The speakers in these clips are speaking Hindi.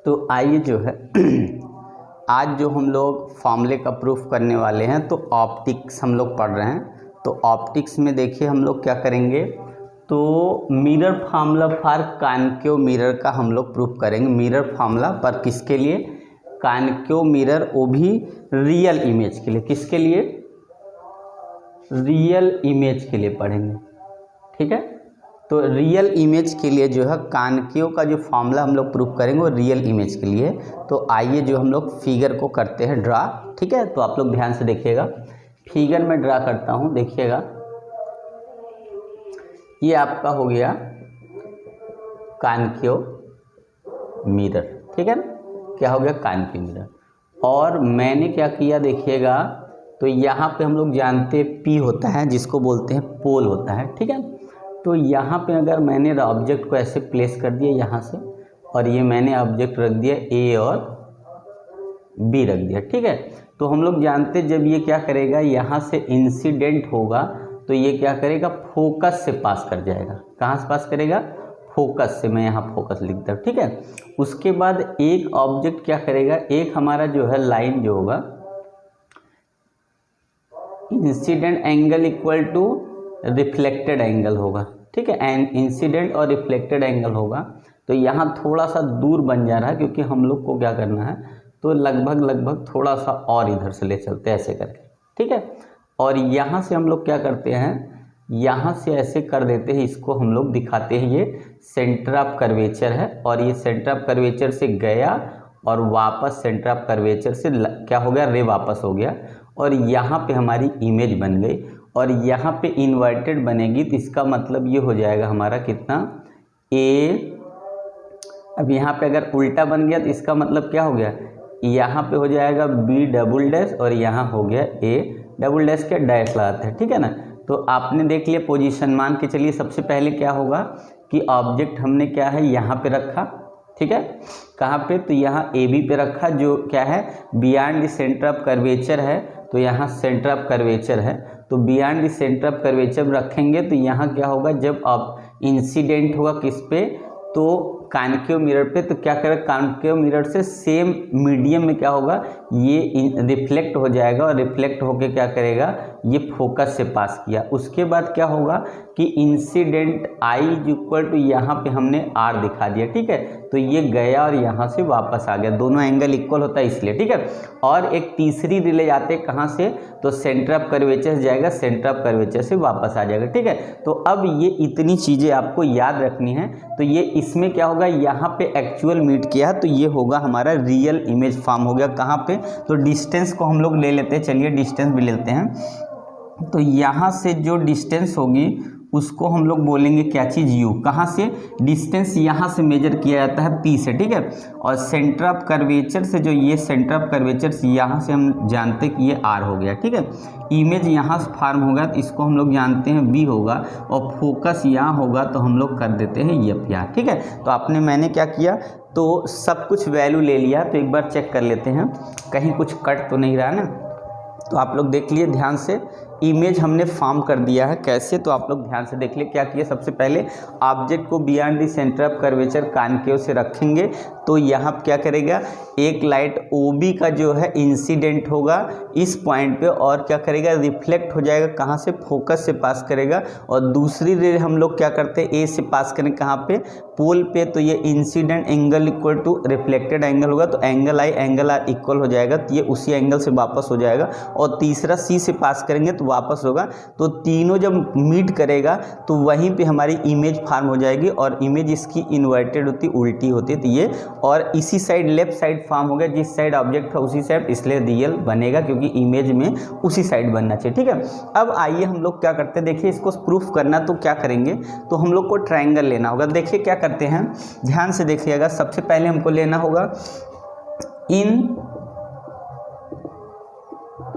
तो आइए जो है आज जो हम लोग फॉर्मूले का प्रूफ करने वाले हैं, तो ऑप्टिक्स हम लोग पढ़ रहे हैं। तो ऑप्टिक्स में देखिए हम लोग क्या करेंगे, तो mirror formula for concave mirror का हम लोग प्रूफ करेंगे। मिरर फार्मूला पर किसके लिए? कॉनकेव मिरर, वो भी रियल इमेज के लिए। किसके लिए? रियल इमेज के लिए पढ़ेंगे, ठीक है। तो रियल इमेज के लिए जो है कॉनकेव का जो फार्मूला हम लोग प्रूफ करेंगे वो रियल इमेज के लिए। तो आइए जो हम लोग फिगर को करते हैं ड्रा, ठीक है। तो आप लोग ध्यान से देखिएगा, फिगर में ड्रा करता हूँ, देखिएगा। ये आपका हो गया कॉनकेव मिरर, ठीक है ना। क्या हो गया? Concave mirror. और मैंने क्या किया देखिएगा, तो यहाँ पे हम लोग जानते हैं P होता है, जिसको बोलते हैं पोल होता है, ठीक है। तो यहाँ पे अगर मैंने ऑब्जेक्ट को ऐसे प्लेस कर दिया यहाँ से, और ये मैंने ऑब्जेक्ट रख दिया A और B रख दिया, ठीक है। तो हम लोग जानते जब ये क्या करेगा, यहाँ से इंसिडेंट होगा तो ये क्या करेगा, फोकस से पास कर जाएगा। कहाँ से पास करेगा? फोकस से। मैं यहाँ फोकस लिखता हूँ, ठीक है। उसके बाद एक ऑब्जेक्ट क्या करेगा, एक हमारा जो है लाइन जो होगा, incident angle equal to reflected angle होगा, ठीक है। एंड इंसिडेंट और रिफ्लेक्टेड एंगल होगा। तो यहाँ थोड़ा सा दूर बन जा रहा है, क्योंकि हम लोग को क्या करना है, तो लगभग थोड़ा सा और इधर से ले चलते हैं ऐसे करके, ठीक है। और यहाँ से हम लोग क्या करते हैं, यहाँ से ऐसे कर देते हैं, इसको हम लोग दिखाते हैं ये सेंटर ऑफ कर्वेचर है। और ये सेंटर ऑफ कर्वेचर से गया और वापस सेंटर ऑफ कर्वेचर से क्या हो गया, रे वापस हो गया। और यहाँ पे हमारी इमेज बन गई, और यहाँ पे इन्वर्टेड बनेगी, तो इसका मतलब ये हो जाएगा हमारा कितना, A। अब यहाँ पे अगर उल्टा बन गया तो इसका मतलब क्या हो गया, यहाँ पे हो जाएगा B डबल डैश, और यहाँ हो गया A डबल डैश के डैश लगाते हैं, ठीक है ना। तो आपने देख लिया पोजीशन। मान के चलिए सबसे पहले क्या होगा कि ऑब्जेक्ट हमने क्या है यहाँ पे रखा, ठीक है। कहाँ पे? तो यहाँ AB पे रखा, जो क्या है beyond the centre of curvature है। तो यहाँ सेंटर ऑफ कर्वेचर है, तो beyond the centre of curvature रखेंगे। तो यहाँ क्या होगा, जब अब इंसिडेंट होगा किस पे, तो कॉनकेव मिरर पे, तो क्या करेगा, कॉनकेव मिरर से सेम मीडियम में क्या होगा, ये रिफ्लेक्ट हो जाएगा, और रिफ्लेक्ट होके क्या करेगा, ये फोकस से पास किया। उसके बाद क्या होगा कि इंसिडेंट I इक्वल टू यहाँ पे हमने R दिखा दिया, ठीक है। तो ये गया और यहाँ से वापस आ गया, दोनों एंगल इक्वल होता है इसलिए, ठीक है। और एक तीसरी रिले जाते हैं कहाँ से, तो सेंटर ऑफ कर्वेचर से जाएगा, सेंटर ऑफ कर्वेचर से वापस आ जाएगा, ठीक है। तो अब ये इतनी चीज़ें आपको याद रखनी है। तो ये इसमें क्या होगा, यहाँ पे एक्चुअल मीट किया, तो ये होगा हमारा रियल इमेज फॉर्म हो गया। कहाँ पे? तो डिस्टेंस को हम लोग ले लेते हैं, चलिए डिस्टेंस भी लेते हैं। तो यहाँ से जो डिस्टेंस होगी उसको हम लोग बोलेंगे क्या चीज़, U। कहाँ से? डिस्टेंस यहाँ से मेजर किया जाता है P से, ठीक है। और सेंटर ऑफ कर्वेचर से, जो ये सेंटर ऑफ कर्वेचर से यहाँ से हम जानते हैं कि ये R हो गया, ठीक है। इमेज यहाँ से फॉर्म होगा, तो इसको हम लोग जानते हैं B होगा, और फोकस यहाँ होगा, तो हम लोग कर देते हैं F यहाँ, ठीक है। तो आपने मैंने क्या किया, तो सब कुछ वैल्यू ले लिया। तो एक बार चेक कर लेते हैं कहीं कुछ कट तो नहीं रहा ना। तो आप लोग देख लिए ध्यान से, इमेज हमने फॉर्म कर दिया है कैसे, तो आप लोग ध्यान से देख लिए क्या किया। सबसे पहले ऑब्जेक्ट को beyond the centre of curvature concave से रखेंगे, तो यहाँ क्या करेगा, एक लाइट OB का जो है इंसिडेंट होगा इस पॉइंट पे, और क्या करेगा, रिफ्लेक्ट हो जाएगा, कहाँ से, फोकस से पास करेगा। और दूसरी रे हम लोग क्या करते हैं, A से पास करें, कहाँ पे, पोल पे। तो ये incident angle equal to reflected angle होगा, तो angle I angle R equal हो जाएगा, तो ये उसी एंगल से वापस हो जाएगा। और तीसरा C से पास करेंगे तो वापस होगा। तो तीनों जब मीट करेगा तो वहीं पे हमारी इमेज फॉर्म हो जाएगी, और इमेज इसकी इन्वर्टेड होती, उल्टी होती है। तो ये, और इसी साइड लेफ्ट साइड फॉर्म हो गया, जिस साइड ऑब्जेक्ट था उसी साइड, इसलिए रियल बनेगा, क्योंकि इमेज में उसी साइड बनना चाहिए, ठीक है। अब आइए हम लोग क्या करते हैं, देखिए इसको प्रूफ करना तो क्या करेंगे, तो हम लोग को ट्रायंगल लेना होगा। देखिए क्या करते हैं, ध्यान से देखिएगा। सबसे पहले हमको लेना होगा in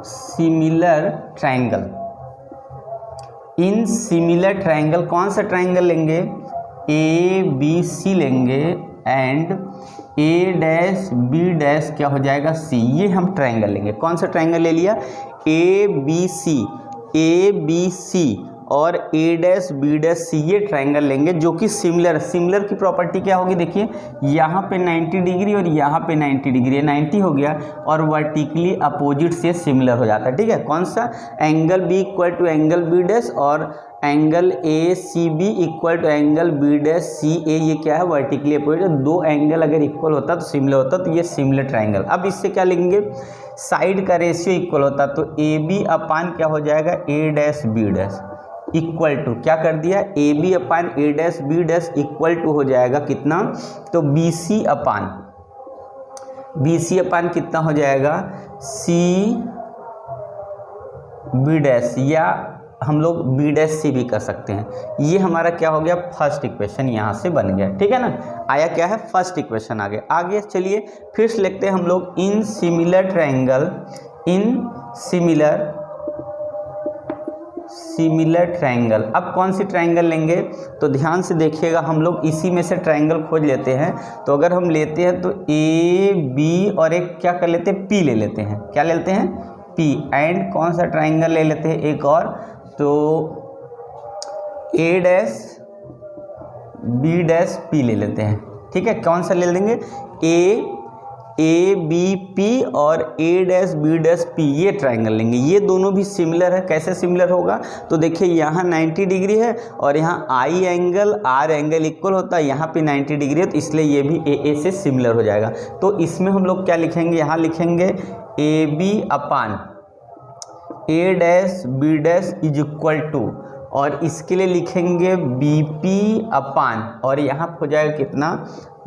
similar triangle. In similar triangle, कौन सा ट्रायंगल लेंगे, ABC लेंगे, and A dash B dash क्या हो जाएगा, C। ये हम ट्रायंगल लेंगे। कौन सा ट्रायंगल ले लिया, ABC, और ए डैश बी डैश सी ये ट्रायंगल लेंगे जो कि सिमिलर की प्रॉपर्टी क्या होगी, देखिए यहाँ पे 90 डिग्री और यहाँ पे 90 डिग्री है, 90 हो गया और वर्टिकली अपोजिट से सिमिलर हो जाता है। ठीक है, कौन सा, angle B equal to angle B dash और angle A C B equal to angle B dash C A, ये क्या है, वर्टिकली अपोजिट। दो एंगल अगर इक्वल होता तो सिमिलर होता, तो ये सिमिलर ट्रायंगल। अब इससे क्या लिखेंगे, साइड का रेशियो इक्वल होता तो ए बी अपान क्या हो जाएगा, A dash B dash equal to क्या कर दिया, A B upon A dash B dash equal to हो जाएगा कितना, तो बी सी अपान कितना हो जाएगा, सी बी डैश, या हम लोग बी डैश सी भी कर सकते हैं। ये हमारा क्या हो गया, फर्स्ट इक्वेशन यहाँ से बन गया। ठीक है ना, आया क्या है, फर्स्ट इक्वेशन आगे चलिए फिर से लिखते हैं हम लोग, इन सिमिलर ट्रायंगल। अब कौन सी ट्रायंगल लेंगे, तो ध्यान से देखिएगा, हम लोग इसी में से ट्रायंगल खोज लेते हैं। तो अगर हम लेते हैं तो ए बी और एक क्या कर लेते हैं, पी ले लेते हैं, क्या लेते हैं, पी, एंड कौन सा ट्रायंगल ले लेते हैं एक और, तो ए डैश बी डैश पी ले लेते हैं। ठीक है, कौन सा ले लेंगे, ए बी पी और ए डैश बी डैश पी, ये ट्रायंगल लेंगे। ये दोनों भी सिमिलर है, कैसे सिमिलर होगा, तो देखिए यहाँ 90 डिग्री है और यहाँ आई एंगल आर एंगल इक्वल होता है, यहाँ पे 90 डिग्री है, तो इसलिए ये भी ए से सिमिलर हो जाएगा। तो इसमें हम लोग क्या लिखेंगे, यहाँ लिखेंगे A B upon A dash B dash is equal to, और इसके लिए लिखेंगे बी पी अपान, और यहाँ हो जाएगा कितना,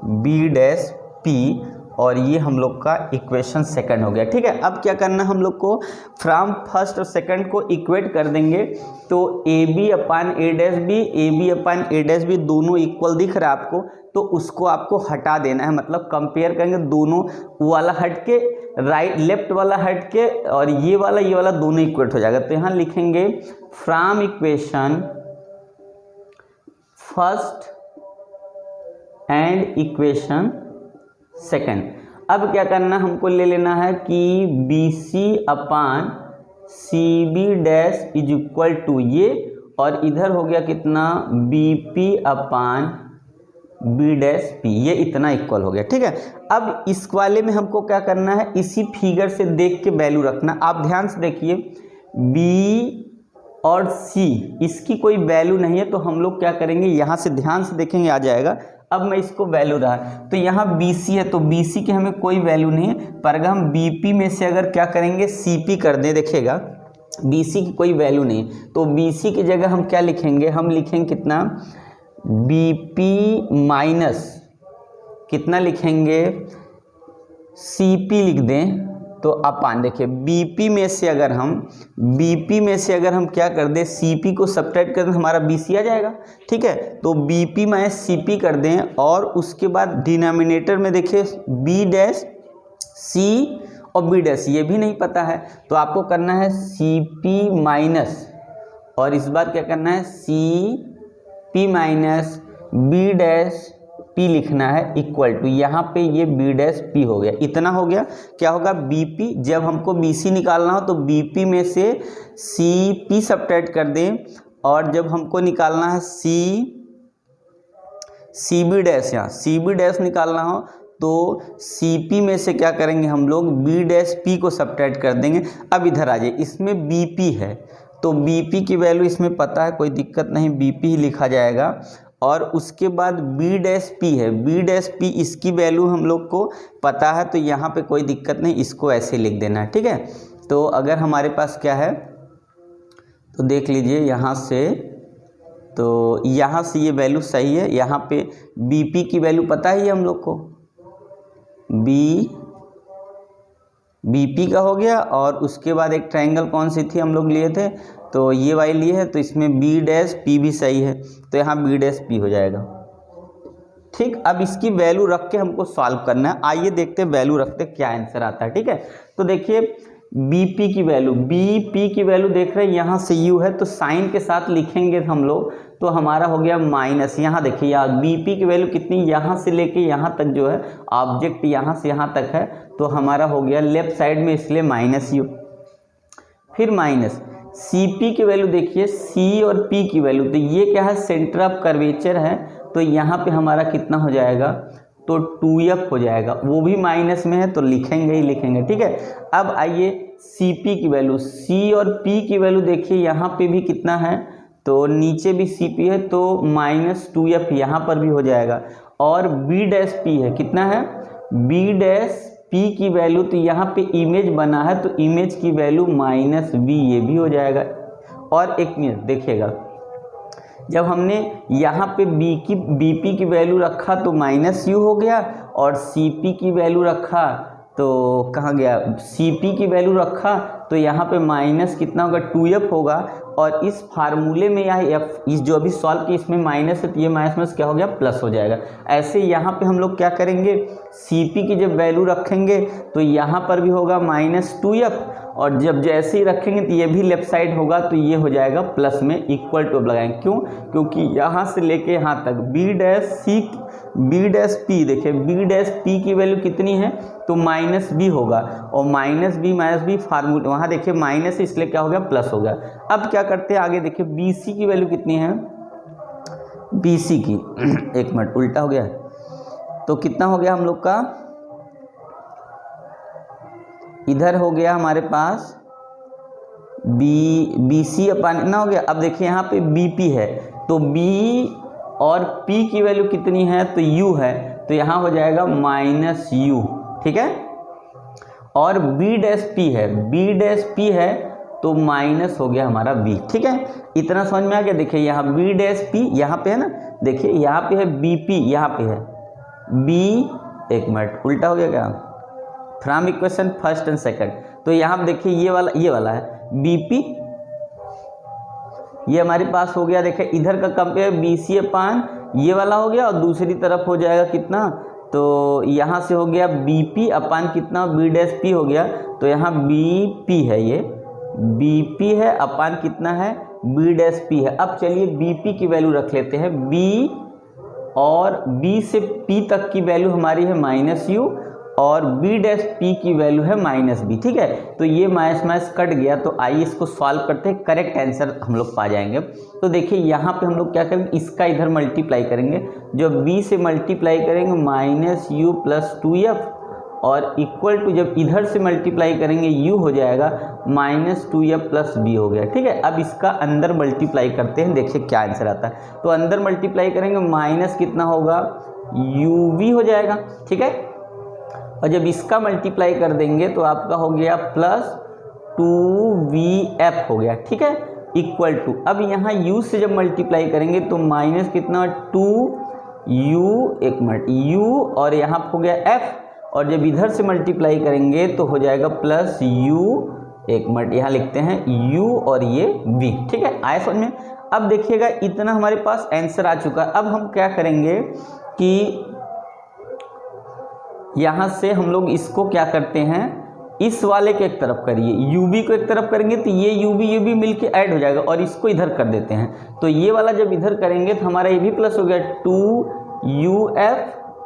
बी डैश पी, और ये हम लोग का इक्वेशन सेकंड हो गया। ठीक है, अब क्या करना हम लोग को, फ्रॉम फर्स्ट और सेकंड को इक्वेट कर देंगे। तो A B upon A dash B, A B upon A dash B दोनों इक्वल दिख रहा है आपको, तो उसको आपको हटा देना है, मतलब कंपेयर करेंगे दोनों, वाला हट के राइट, लेफ्ट वाला हट के, और ये वाला दोनों इक्वेट हो जाएगा। तो यहाँ लिखेंगे from equation first and equation second. अब क्या करना, हमको ले लेना है कि B C upon C B dash is equal to ये, और इधर हो गया कितना, B P upon B dash P, ये इतना इक्वल हो गया। ठीक है, अब इस वाले में हमको क्या करना है, इसी फिगर से देख के वैल्यू रखना। आप ध्यान से देखिए, बी और सी इसकी कोई वैल्यू नहीं है, तो हम लोग क्या करेंगे, यहाँ से ध्यान से देखेंगे आ जाएगा। अब मैं इसको वैल्यू रहा, तो यहाँ BC है, तो BC की हमें कोई वैल्यू नहीं है, पर अगर हम BP में से अगर क्या करेंगे, CP कर दें, देखिएगा BC की कोई वैल्यू नहीं, तो BC की जगह हम क्या लिखेंगे, हम लिखेंगे कितना, BP माइनस कितना लिखेंगे, CP लिख दें, तो अपान, देखिए BP में से अगर हम क्या कर दें, CP को सब्ट्रैक्ट कर दें, हमारा BC आ जाएगा। ठीक है, तो BP माइनस CP कर दें, और उसके बाद डिनोमिनेटर में देखिए B डैश C और B डैश, ये भी नहीं पता है, तो आपको करना है CP माइनस, और इस बार क्या करना है, CP minus B dash P लिखना है इक्वल टू, यहाँ पे ये B डैश P हो गया, इतना हो गया। क्या होगा, BP, जब हमको BC निकालना हो तो BP में से CP सब्ट्रैक्ट कर दें, और जब हमको निकालना है CB डैश, यहाँ CB डैश निकालना हो तो CP में से क्या करेंगे हम लोग, B डैश P को सब्ट्रैक्ट कर देंगे। अब इधर आ जाइए, इसमें BP है, तो BP की वैल्यू इसमें पता है, कोई दिक्कत नहीं, BP ही लिखा जाएगा। और उसके बाद B डैश P है, B डैश P इसकी वैल्यू हम लोग को पता है, तो यहाँ पे कोई दिक्कत नहीं, इसको ऐसे लिख देना है। ठीक है, तो अगर हमारे पास क्या है, तो देख लीजिए यहाँ से, तो यहाँ से ये वैल्यू सही है, यहाँ पे BP की वैल्यू पता ही है हम लोग को, BP का हो गया। और उसके बाद एक ट्रायंगल कौन सी थी हम लोग लिए थे, तो ये वाली लिए है, तो इसमें B डैश P भी सही है, तो यहाँ B डैश P हो जाएगा। ठीक, अब इसकी वैल्यू रख के हमको सॉल्व करना है। आइए देखते हैं वैल्यू रखते क्या आंसर आता है। ठीक है, तो देखिए BP की वैल्यू देख रहे हैं, यहाँ से U है, तो साइन के साथ लिखेंगे हम लोग, तो हमारा हो गया माइनस। यहाँ देखिए, यहाँ BP की वैल्यू कितनी, यहाँ से लेके यहाँ तक जो है ऑब्जेक्ट यहाँ से यहाँ तक है, तो हमारा हो गया लेफ्ट साइड में, इसलिए माइनस U, फिर माइनस CP की वैल्यू देखिए, C और P की वैल्यू, तो ये क्या है, सेंटर ऑफ कर्वेचर है, तो यहाँ पे हमारा कितना हो जाएगा, तो 2F हो जाएगा, वो भी माइनस में है तो लिखेंगे ही लिखेंगे, ठीक है। अब आइए CP की वैल्यू, C और P की वैल्यू देखिए, यहाँ पे भी कितना है, तो नीचे भी CP है तो -2F यहाँ पर भी हो जाएगा, और B' है, कितना है, B' की वैल्यू, तो यहाँ पे इमेज बना है तो इमेज की वैल्यू -V, ये भी हो जाएगा। और एक मिनट देखिएगा, जब हमने यहाँ पे BP की वैल्यू रखा तो -U हो गया, और CP की वैल्यू रखा तो कहाँ गया, CP की वैल्यू रखा तो यहाँ पे माइनस कितना होगा, 2F होगा, और इस फार्मूले में यह F, इस जो अभी सॉल्व की इसमें माइनस है तो ये माइनस क्या हो गया, प्लस हो जाएगा। ऐसे यहाँ पे हम लोग क्या करेंगे, CP की जब वैल्यू रखेंगे तो यहाँ पर भी होगा -2F, और जब जैसे ही रखेंगे तो ये भी लेफ्ट साइड होगा तो ये हो जाएगा प्लस में, इक्वल टू लगाएंगे, क्यों, क्योंकि यहाँ से लेके यहाँ तक B' देखिए, B' की वैल्यू कितनी है, तो -B होगा, और -B फार्मूला वहाँ देखिए माइनस, इसलिए क्या हो गया, प्लस हो गया। अब क्या करते हैं आगे देखिए, BC की वैल्यू कितनी है, BC की एक मिनट उल्टा हो गया, तो कितना हो गया हम लोग का, इधर हो गया हमारे पास BC अपन ना हो गया। अब देखिए यहाँ पे BP है, तो B और P की वैल्यू कितनी है, तो U है, तो यहाँ हो जाएगा -U, ठीक है। और B' है तो माइनस हो गया हमारा B, ठीक है। इतना समझ में आ गया। देखिए यहाँ B' यहाँ पे है ना, देखिए यहाँ पे है BP, यहाँ पे है B, एक मिनट उल्टा हो गया क्या, from equation first and second, तो यहाँ देखिए ये वाला है BP, ये हमारे पास हो गया। देखिए इधर का कंपेयर BC अपान ये वाला हो गया, और दूसरी तरफ हो जाएगा कितना, तो यहाँ से हो गया BP अपान कितना, B' हो गया, तो यहाँ BP है, ये BP है अपान कितना है, B' है। अब चलिए BP की वैल्यू रख लेते हैं, B और B से P तक की वैल्यू हमारी है -U, और B' की वैल्यू है -B, ठीक है। तो ये माइनस कट गया, तो आइए इसको सॉल्व करते हैं, करेक्ट आंसर हम लोग पा जाएंगे। तो देखिए यहाँ पे हम लोग क्या करेंगे, इसका इधर मल्टीप्लाई करेंगे, जब B से मल्टीप्लाई करेंगे -U + 2F, और इक्वल टू जब इधर से मल्टीप्लाई करेंगे U हो जाएगा -2F + B हो गया, ठीक है। अब इसका अंदर मल्टीप्लाई करते हैं, देखिए क्या आंसर आता है। तो अंदर मल्टीप्लाई करेंगे, माइनस कितना होगा, UV हो जाएगा, ठीक है। और जब इसका मल्टीप्लाई कर देंगे तो आपका हो गया +2VF हो गया, ठीक है, इक्वल टू, अब यहाँ U से जब मल्टीप्लाई करेंगे तो माइनस कितना 2U, एक मिनट U, और यहाँ हो गया F, और जब इधर से मल्टीप्लाई करेंगे तो हो जाएगा +U, एक मिनट यहाँ लिखते हैं U और ये V, ठीक है, आया समझ में। अब देखिएगा इतना हमारे पास आंसर आ चुका। अब हम क्या करेंगे कि यहाँ से हम लोग इसको क्या करते हैं, इस वाले को एक तरफ करिए, UV को एक तरफ करेंगे तो ये UV मिलके ऐड हो जाएगा, और इसको इधर कर देते हैं, तो ये वाला जब इधर करेंगे तो हमारा ये भी प्लस हो गया, 2UF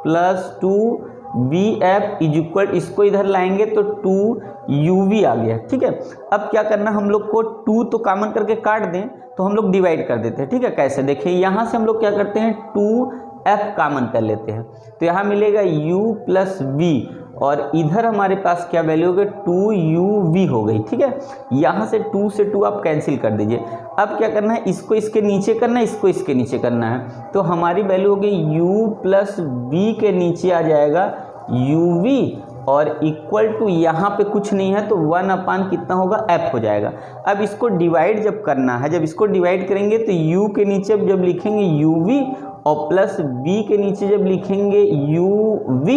+ 2VF इज इक्वल, इसको इधर लाएंगे तो 2UV आ गया, ठीक है। अब क्या करना, हम लोग को 2 तो कॉमन करके काट दें तो हम लोग डिवाइड कर देते हैं, ठीक है। कैसे, देखिए यहाँ से हम लोग क्या करते हैं, 2F कॉमन कर लेते हैं, तो यहाँ मिलेगा U + V, और इधर हमारे पास क्या वैल्यू हो गई, 2UV हो गई, ठीक है। यहाँ से 2 से 2 आप कैंसिल कर दीजिए। अब क्या करना है, इसको इसके नीचे करना है, इसको इसके नीचे करना है, तो हमारी वैल्यू हो गई U + V के नीचे आ जाएगा UV, और इक्वल टू यहाँ पे कुछ नहीं है तो 1 अपान कितना होगा, F हो जाएगा। अब इसको डिवाइड जब करना है, जब इसको डिवाइड करेंगे तो U के नीचे जब लिखेंगे UV, और प्लस B के नीचे जब लिखेंगे UV,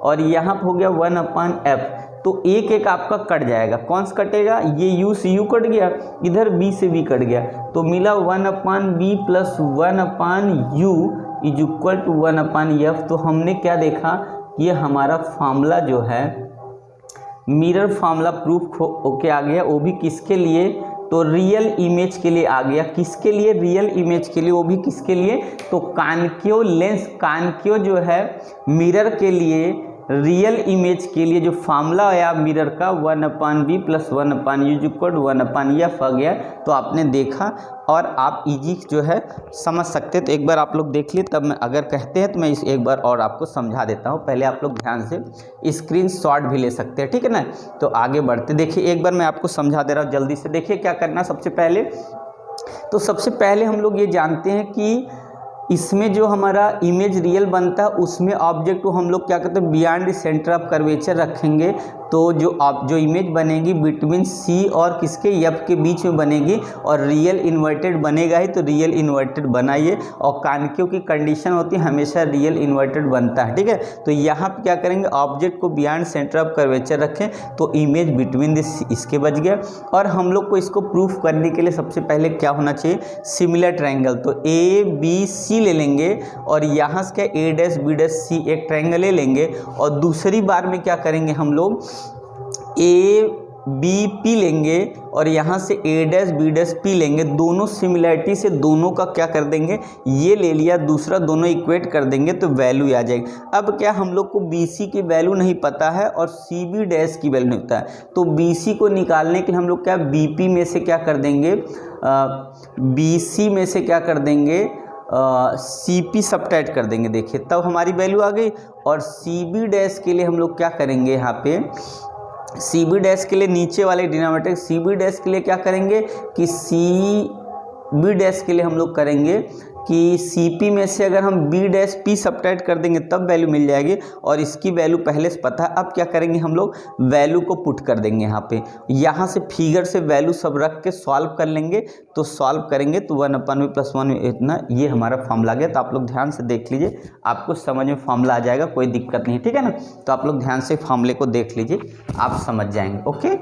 और यहाँ पे हो गया 1 अपान F, तो एक एक आपका कट जाएगा। कौन सा कटेगा, ये U से U कट गया, इधर B से V कट गया, तो मिला 1 upon B + 1 upon U is equal to 1 upon F। तो हमने क्या देखा, ये हमारा फार्मूला जो है मिरर फार्मूला प्रूफ होके आ गया, वो भी किसके लिए, तो रियल इमेज के लिए आ गया। किसके लिए, रियल इमेज के लिए, वो भी किसके लिए, तो कॉन्केव लेंस, कॉन्केव जो है मिरर के लिए रियल इमेज के लिए जो फार्मूला है आप मिरर का 1/b + 1/u = 1/f आ गया, तो आपने देखा और आप इजी जो है समझ सकते। तो एक बार आप लोग देख लिए, तब मैं अगर कहते हैं तो मैं इस एक बार और आपको समझा देता हूँ। पहले आप लोग ध्यान से स्क्रीनशॉट भी ले सकते हैं, ठीक है ना। तो आगे बढ़ते, देखिए एक बार मैं आपको समझा दे रहा हूँ जल्दी से। देखिए क्या करना सबसे पहले, तो सबसे पहले हम लोग ये जानते हैं कि इसमें जो हमारा इमेज रियल बनता है उसमें ऑब्जेक्ट को हम लोग क्या करते हैं, बियॉन्ड सेंटर ऑफ कर्वेचर रखेंगे। तो जो इमेज बनेगी बिटवीन सी और किसके, एफ के बीच में बनेगी, और रियल इन्वर्टेड बनेगा ही, तो रियल इन्वर्टेड बनाइए। और कानकियों की कंडीशन होती है हमेशा रियल इन्वर्टेड बनता है, ठीक है। तो यहाँ पे क्या करेंगे, ऑब्जेक्ट को बियॉन्ड सेंटर ऑफ कर्वेचर रखें तो इमेज बिटवीन दिस इसके बच गया। और हम लोग को इसको प्रूफ करने के लिए सबसे पहले क्या होना चाहिए, सिमिलर ट्रायंगल। तो ए बी सी ले लेंगे और यहाँ से क्या ए डैश बी डैश सी एक ट्रायंगल ले लेंगे, और दूसरी बार में क्या करेंगे हम लोग ए बी पी लेंगे और यहाँ से ए डैश बी डैश पी लेंगे। दोनों सिमिलरिटी से दोनों का क्या कर देंगे, ये ले लिया, दूसरा दोनों इक्वेट कर देंगे तो वैल्यू आ जाएगी। अब क्या हम लोग को बी सी की वैल्यू नहीं पता है और सी बी डैश की वैल्यू नहीं पता है, तो बी सी को निकालने के लिए हम लोग क्या बी पी में से क्या कर देंगे, बी सी में से क्या कर देंगे, सी पी सब्ट्रैक्ट कर देंगे। देखिए तब हमारी वैल्यू आ गई। और सी बी डैश के लिए हम लोग क्या करेंगे, यहाँ पे सी बी डैश के लिए नीचे वाले डिनोमिनेटर, सी बी डैश के लिए क्या करेंगे कि सी बी डैश के लिए हम लोग करेंगे कि सी पी में से अगर हम बी डैश पी सब्ट्रैक्ट कर देंगे तब वैल्यू मिल जाएगी, और इसकी वैल्यू पहले से पता है। अब क्या करेंगे हम लोग, वैल्यू को पुट कर देंगे यहाँ पे, यहाँ से फिगर से वैल्यू सब रख के सॉल्व कर लेंगे। तो सॉल्व करेंगे तो 1/v + 1 इतना, ये हमारा फॉर्मूला आ गया। तो आप लोग ध्यान से देख लीजिए, आपको समझ में फॉर्मूला आ जाएगा, कोई दिक्कत नहीं, ठीक है ना। तो आप लोग ध्यान से फॉर्मूले को देख लीजिए, आप समझ जाएंगे। ओके।